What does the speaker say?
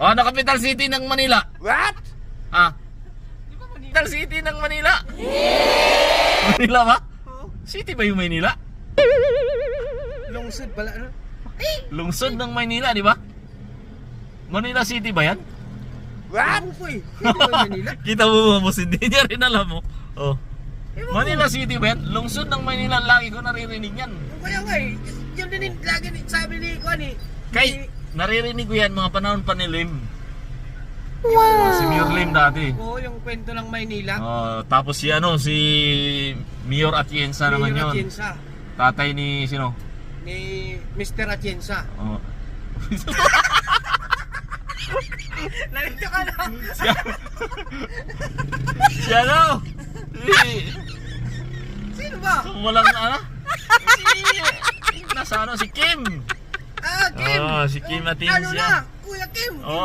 Oh, ano capital city ng Manila? What? Ah. Capital city ng Manila. Manila ba? City ba yung Manila? Lungsod pala, ano? Lungsod ng Manila, di ba? Manila City ba yan? What? Hindi ba Manila? Kita mo, boss, hindi niya rin alam mo. Oh. Manila City ba yan? Lungsod ng Manila, lagi ko naririnig yan. Kaya nga eh, yun din lagi sabi ni Kuan eh. Kay, naririnig ko yan mga panahon pa ni Lim. Wow! Si Mayor Lim dati. Oo, yung kwento ng Maynila. Oh, tapos si Mayor Atienza naman yun. Atienza. Tatay ni sino? Ni Mr. Atienza. Oh. Nalito ka na. Si ano? Sino ba? Walang si Kim. Ah, Kim. Oh, si Kim Lalo Atienza. na, Kuya Kim. Oh,